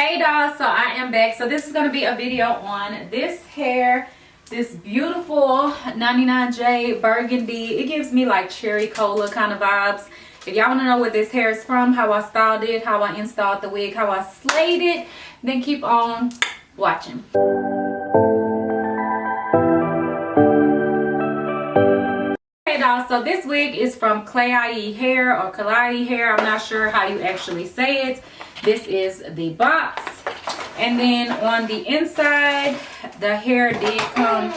Hey dolls, so I am back. So this is going to be a video on this hair, this beautiful 99J Burgundy. It gives me like cherry cola kind of vibes. If y'all want to know where this hair is from, how I styled it, how I installed the wig, how I slayed it, then keep on watching. Hey dolls, so this wig is from Klaiyi hair or Klaiyi hair. I'm not sure how you actually say it. This is the box. And then on the inside, the hair did come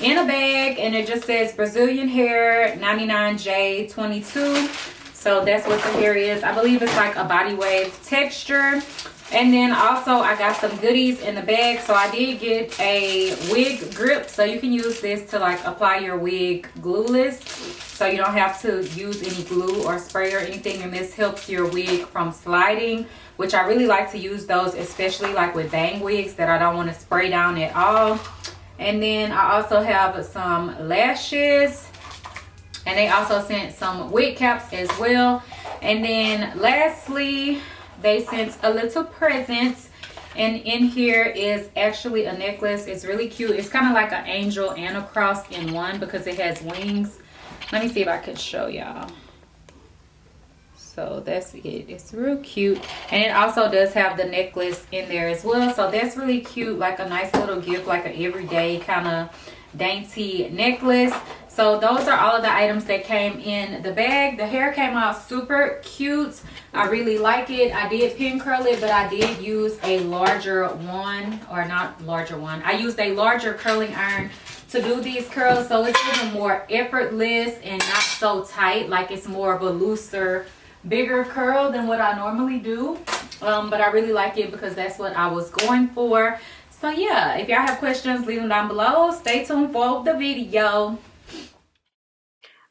in a bag, and it just says Brazilian hair 99J 22. So that's what the hair is. I believe it's like a body wave texture. And then also I got some goodies in the bag. So I did get a wig grip. So you can use this to like apply your wig glueless. So you don't have to use any glue or spray or anything. And this helps your wig from sliding, which I really like to use those, especially like with bang wigs that I don't want to spray down at all. And then I also have some lashes. And they also sent some wig caps as well. And then lastly, they sent a little present, and in here is actually a necklace. It's really cute. It's kind of like an angel and a cross in one because it has wings. Let me see if I could show y'all. So that's it. It's real cute, and it also does have the necklace in there as well. So that's really cute, like a nice little gift, like an everyday kind of dainty necklace. So those are all of the items that came in the bag. The hair came out super cute. I really like it. I did pin curl it, but I did use a larger one, or not larger one. I used a larger curling iron to do these curls, so it's even more effortless and not so tight. Like it's more of a looser, bigger curl than what I normally do. But I really like it because that's what I was going for. So yeah, if y'all have questions, leave them down below. Stay tuned for the video.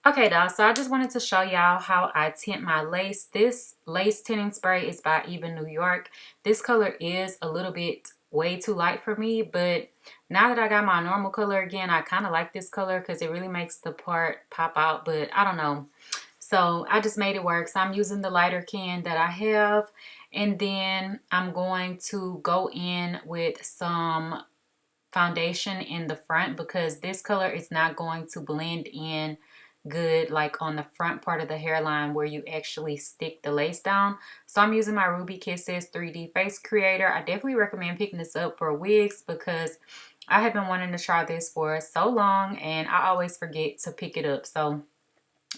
Okay, dolls, so I just wanted to show y'all how I tint my lace. This lace tinting spray is by Even New York. This color is a little bit way too light for me, but now that I got my normal color again, I kind of like this color because it really makes the part pop out, but I don't know. So I just made it work. So I'm using the lighter can that I have, and then I'm going to go in with some foundation in the front because this color is not going to blend in good like on the front part of the hairline where you actually stick the lace down. So I'm using my Ruby Kisses 3D face creator. I definitely recommend picking this up for wigs because I have been wanting to try this for so long and I always forget to pick it up. So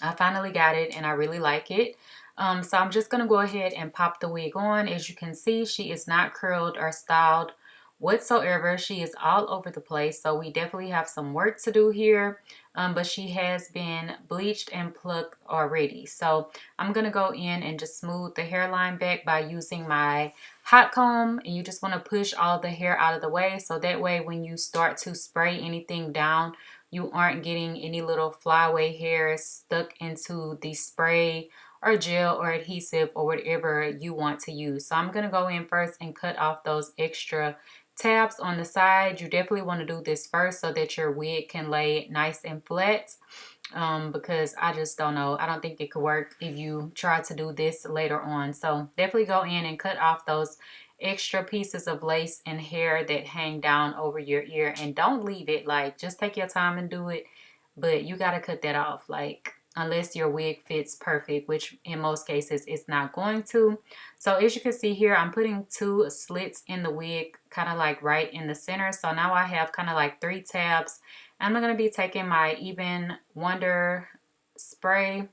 I finally got it and I really like it. So I'm just gonna go ahead and pop the wig on. As you can see, she is not curled or styled whatsoever. She is all over the place, so we definitely have some work to do here, but she has been bleached and plucked already. So I'm gonna go in and just smooth the hairline back by using my hot comb, and you just want to push all the hair out of the way so that way when you start to spray anything down, you aren't getting any little flyaway hairs stuck into the spray or gel or adhesive or whatever you want to use. So I'm gonna go in first and cut off those extra tabs on the side. You definitely want to do this first so that your wig can lay nice and flat, because I just don't know, I don't think it could work if you try to do this later on. So definitely go in and cut off those extra pieces of lace and hair that hang down over your ear, and don't leave it. Like, just take your time and do it, but you got to cut that off, like, unless your wig fits perfect, which in most cases it's not going to. So as you can see here, I'm putting 2 slits in the wig, kind of like right in the center. So now I have kind of like 3 tabs. I'm going to be taking my Even Wonder spray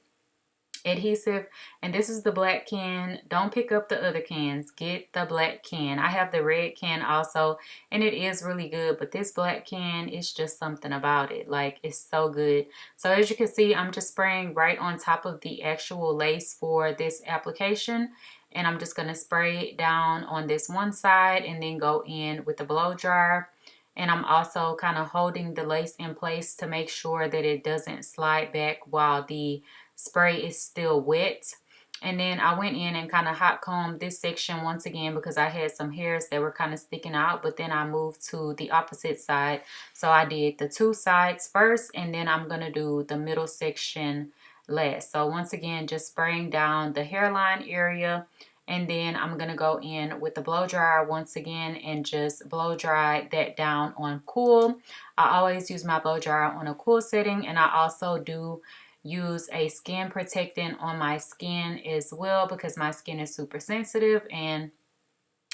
adhesive, and this is the black can. Don't pick up the other cans, get the black can. I have the red can also, and it is really good, but this black can is just something about it, like it's so good. So as you can see, I'm just spraying right on top of the actual lace for this application, and I'm just going to spray it down on this one side and then go in with the blow dryer. And I'm also kind of holding the lace in place to make sure that it doesn't slide back while the spray is still wet. And then I went in and kind of hot combed this section once again because I had some hairs that were kind of sticking out, but then I moved to the opposite side. So I did the 2 sides first, and then I'm going to do the middle section last. So once again, just spraying down the hairline area And then I'm going to go in with the blow dryer once again and just blow dry that down on cool. I always use my blow dryer on a cool setting, and I also do use a skin protectant on my skin as well because my skin is super sensitive and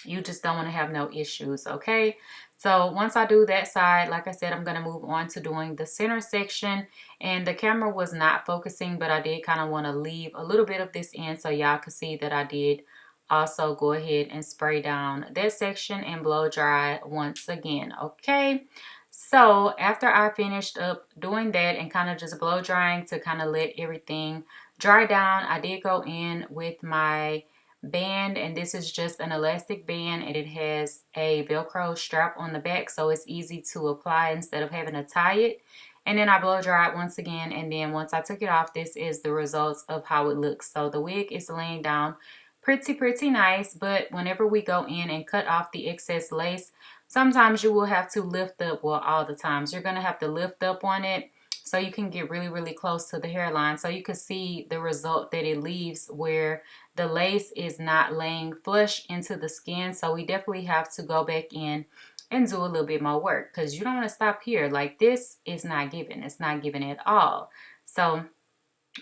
you just don't want to have no issues, okay? So once I do that side, like I said, I'm going to move on to doing the center section. And the camera was not focusing, but I did kind of want to leave a little bit of this in so y'all could see that I did also go ahead and spray down that section and blow dry once again, okay? So after I finished up doing that and kind of just blow drying to kind of let everything dry down, I did go in with my band, and this is just an elastic band, and it has a velcro strap on the back so it's easy to apply instead of having to tie it. And then I blow dry it once again, and then once I took it off, this is the results of how it looks. So the wig is laying down pretty nice, but whenever we go in and cut off the excess lace, sometimes you will have to lift up, well, all the times you're gonna have to lift up on it so you can get really close to the hairline so you can see the result that it leaves where the lace is not laying flush into the skin. So we definitely have to go back in and do a little bit more work because you don't want to stop here. Like, this is not giving. It's not giving at all. So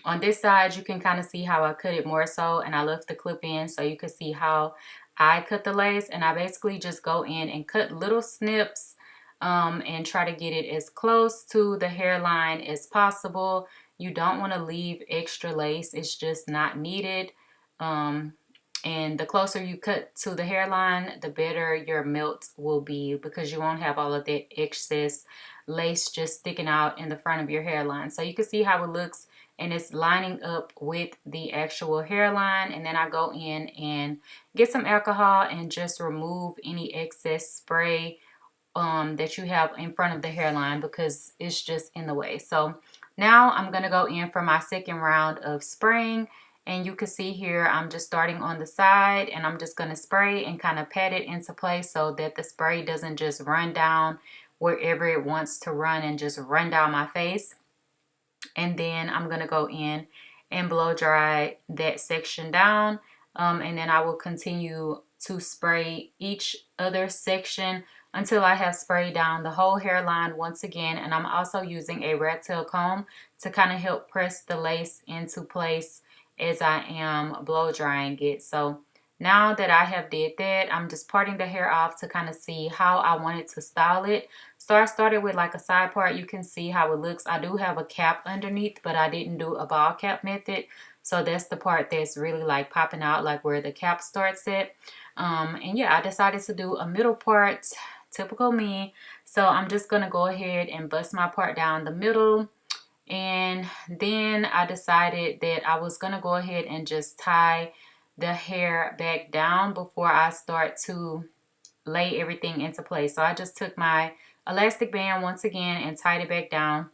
on this side, you can kind of see how I cut it more so, and I left the clip in so you can see how I cut the lace. And I basically just go in and cut little snips and try to get it as close to the hairline as possible. You don't want to leave extra lace. It's just not needed. And the closer you cut to the hairline, the better your melt will be because you won't have all of that excess lace just sticking out in the front of your hairline. So you can see how it looks, and it's lining up with the actual hairline. And then I go in and get some alcohol and just remove any excess spray that you have in front of the hairline because it's just in the way. So now I'm going to go in for my second round of spraying. And you can see here, I'm just starting on the side, and I'm just going to spray and kind of pat it into place so that the spray doesn't just run down wherever it wants to run and just run down my face. And then I'm going to go in and blow dry that section down. And then I will continue to spray each other section until I have sprayed down the whole hairline once again. And I'm also using a rat tail comb to kind of help press the lace into place as I am blow drying it. So now that I have did that, I'm just parting the hair off to kind of see how I wanted to style it. So I started with like a side part. You can see how it looks. I do have a cap underneath, but I didn't do a ball cap method. So that's the part that's really like popping out, like where the cap starts at. And yeah, I decided to do a middle part, typical me. So I'm just going to go ahead and bust my part down the middle. And then I decided that I was going to go ahead and just tie the hair back down before I start to lay everything into place. So I just took my elastic band once again and tied it back down.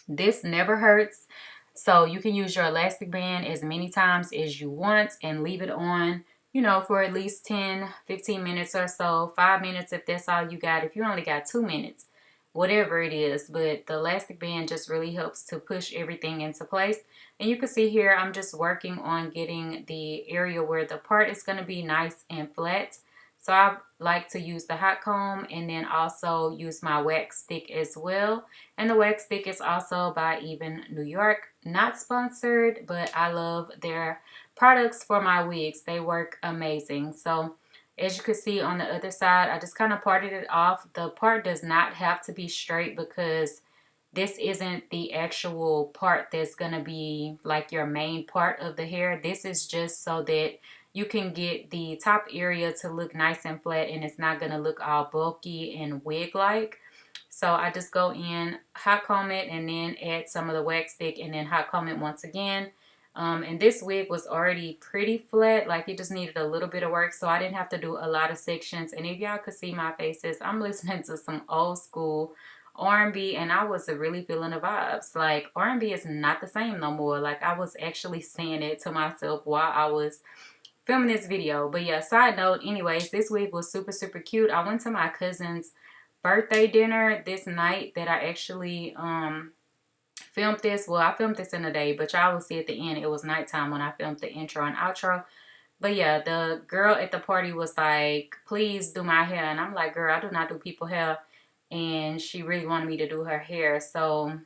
This never hurts. So you can use your elastic band as many times as you want and leave it on, you know, for at least 10-15 minutes or so, 5 minutes if that's all you got. If you only got 2 minutes, whatever it is, but the elastic band just really helps to push everything into place. And you can see here I'm just working on getting the area where the part is going to be nice and flat. So I like to use the hot comb and then also use my wax stick as well. And the wax stick is also by Even New York. Not sponsored, but I love their products for my wigs. They work amazing. So as you can see on the other side, I just kind of parted it off. The part does not have to be straight because this isn't the actual part that's going to be like your main part of the hair. This is just so that you can get the top area to look nice and flat and it's not going to look all bulky and wig-like. So I just go in, hot comb it, and then add some of the wax stick and then hot comb it once again. And this wig was already pretty flat, like it just needed a little bit of work, so I didn't have to do a lot of sections. And if y'all could see my faces, I'm listening to some old school R&B, and I was really feeling the vibes. Like, R&B is not the same no more. Like, I was actually saying it to myself while I was filming this video. But yeah, side note, anyways, this wig was super cute. I went to my cousin's birthday dinner this night that I actually filmed this. Well, I filmed this in the day, but y'all will see at the end it was nighttime when I filmed the intro and outro. But yeah, the girl at the party was like, please do my hair. And I'm like, girl, I do not do people hair. And she really wanted me to do her hair. So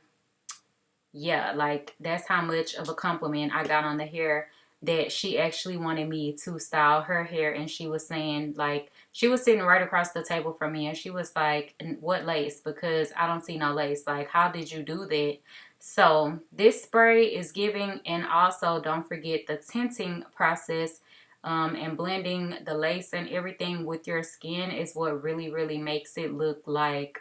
yeah, like that's how much of a compliment I got on the hair, that she actually wanted me to style her hair. And she was saying, like, she was sitting right across the table from me and she was like, what lace? Because I don't see no lace. Like, how did you do that? So this spray is giving. And also don't forget the tinting process, and blending the lace and everything with your skin is what really, really makes it look like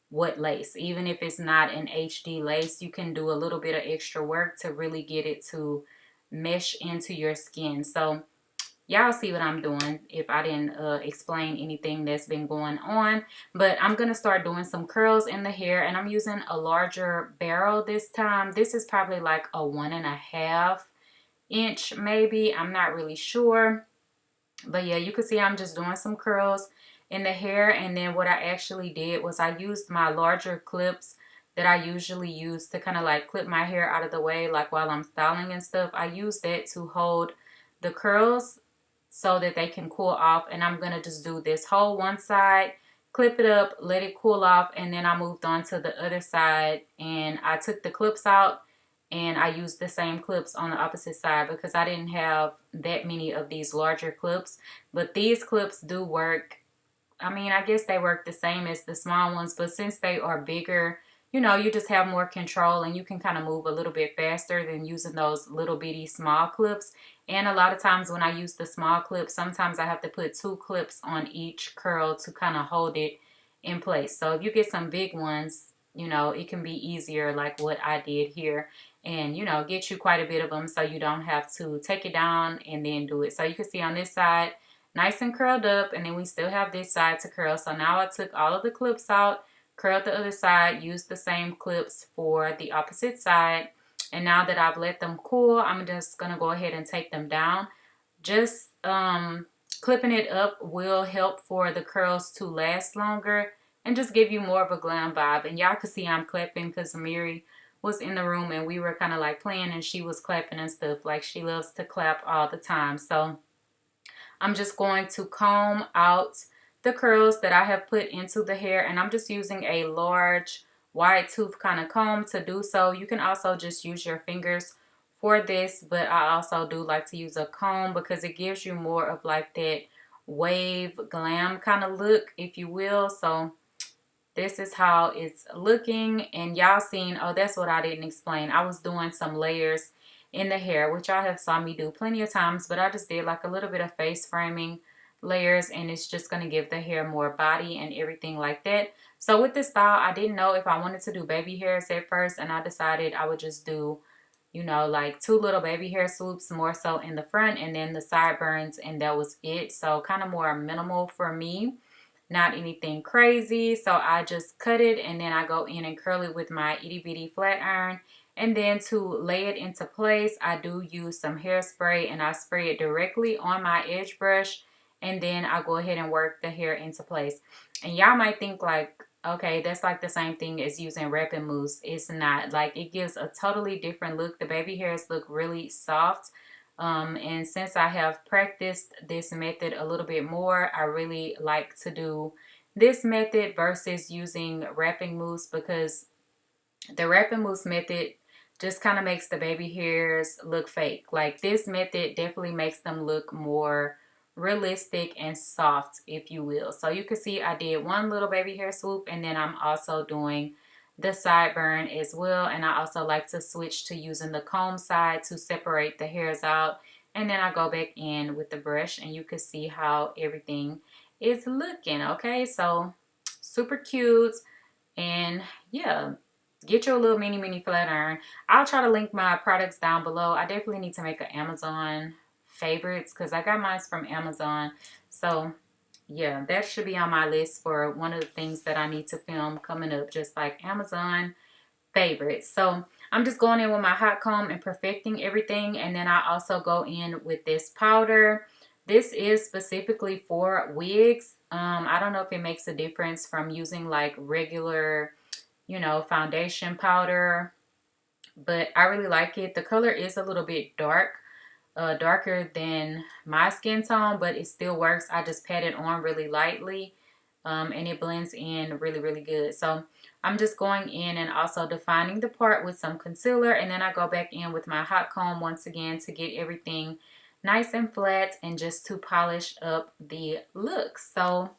what lace. Even if it's not an HD lace, you can do a little bit of extra work to really get it to mesh into your skin. So y'all see what I'm doing if I didn't explain anything that's been going on. But I'm going to start doing some curls in the hair, and I'm using a larger barrel this time. This is probably like a 1.5 inch maybe. I'm not really sure. But yeah, you can see I'm just doing some curls in the hair. And then what I actually did was I used my larger clips that I usually use to kind of like clip my hair out of the way, like while I'm styling and stuff. I use that to hold the curls so that they can cool off. And I'm going to just do this whole one side, clip it up, let it cool off. And then I moved on to the other side and I took the clips out and I used the same clips on the opposite side because I didn't have that many of these larger clips. But these clips do work. I mean, I guess they work the same as the small ones, but since they are bigger, you know, you just have more control and you can kind of move a little bit faster than using those little bitty small clips. And a lot of times when I use the small clips, sometimes I have to put 2 clips on each curl to kind of hold it in place. So if you get some big ones, you know, it can be easier like what I did here, and, you know, get you quite a bit of them so you don't have to take it down and then do it. So you can see on this side, nice and curled up, and then we still have this side to curl. So now I took all of the clips out, curled the other side, used the same clips for the opposite side. And now that I've let them cool, I'm just going to go ahead and take them down. Just clipping it up will help for the curls to last longer and just give you more of a glam vibe. And y'all can see I'm clapping because Mary was in the room and we were kind of like playing and she was clapping and stuff. Like, she loves to clap all the time. So I'm just going to comb out the curls that I have put into the hair, and I'm just using a large wide tooth kind of comb to do so. You can also just use your fingers for this, but I also do like to use a comb because it gives you more of like that wave glam kind of look, if you will. So this is how it's looking, and y'all seen, oh, that's what I didn't explain. I was doing some layers in the hair, which y'all have saw me do plenty of times, but I just did like a little bit of face framing layers, and it's just going to give the hair more body and everything like that. So with this style, I didn't know if I wanted to do baby hairs at first, and I decided I would just do, you know, like 2 little baby hair swoops, more so in the front and then the sideburns, and that was it. So kind of more minimal for me, not anything crazy. So I just cut it and then I go in and curl it with my itty bitty flat iron. And then to lay it into place, I do use some hairspray and I spray it directly on my edge brush. And then I go ahead and work the hair into place. And y'all might think like, okay, that's like the same thing as using wrapping mousse. It's not. Like, it gives a totally different look. The baby hairs look really soft. And since I have practiced this method a little bit more, I really like to do this method versus using wrapping mousse, because the wrapping mousse method just kind of makes the baby hairs look fake. Like, this method definitely makes them look more realistic and soft, if you will. So you can see I did 1 little baby hair swoop, and then I'm also doing the sideburn as well. And I also like to switch to using the comb side to separate the hairs out, and then I go back in with the brush, and you can see how everything is looking. Okay, so super cute. And yeah, get your little mini flat iron. I'll try to link my products down below. I definitely need to make an Amazon favorites because I got mine from Amazon. So yeah, that should be on my list for one of the things that I need to film coming up, just like Amazon favorites. So I'm just going in with my hot comb and perfecting everything. And then I also go in with this powder. This is specifically for wigs. I don't know if it makes a difference from using like regular, you know, foundation powder, but I really like it. The color is a little bit dark, darker than my skin tone, but it still works. I just pat it on really lightly, and it blends in really, really good. So I'm just going in and also defining the part with some concealer, and then I go back in with my hot comb once again to get everything nice and flat and just to polish up the look. So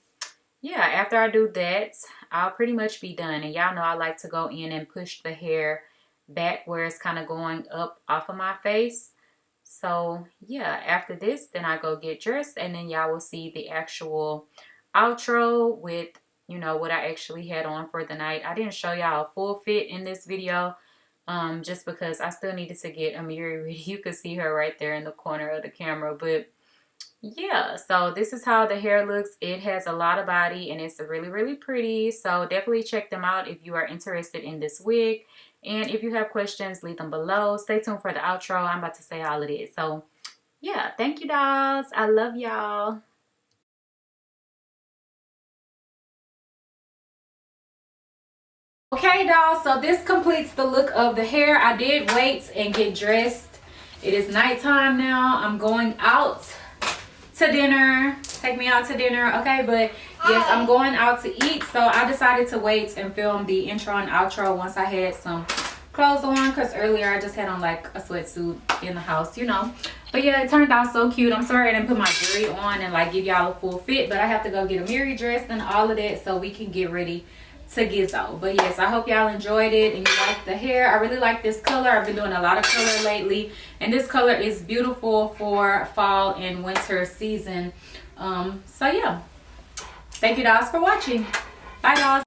yeah, after I do that, I'll pretty much be done. And y'all know I like to go in and push the hair back where it's kind of going up off of my face. So yeah, after this, then I go get dressed, and then y'all will see the actual outro with, you know, what I actually had on for the night. I didn't show y'all a full fit in this video, just because I still needed to get Amiri ready. You could see her right there in the corner of the camera, but yeah, so this is how the hair looks. It has a lot of body and it's really, really pretty. So definitely check them out if you are interested in this wig. And if you have questions, leave them below. Stay tuned for the outro. I'm about to say all of this. So yeah, thank you, dolls. I love y'all. Okay, dolls, so this completes the look of the hair. I did wait and get dressed. It is nighttime now. I'm going out to dinner. Take me out to dinner, okay? But yes, I'm going out to eat, so I decided to wait and film the intro and outro once I had some clothes on, because earlier I just had on like a sweatsuit in the house, you know. But yeah, it turned out so cute. I'm sorry I didn't put my jewelry on and like give y'all a full fit, but I have to go get Amiri dressed and all of that so we can get ready to Gizzo. But yes, I hope y'all enjoyed it and you like the hair. I really like this color. I've been doing a lot of color lately, and this color is beautiful for fall and winter season. So yeah, thank you dolls for watching. Bye dolls.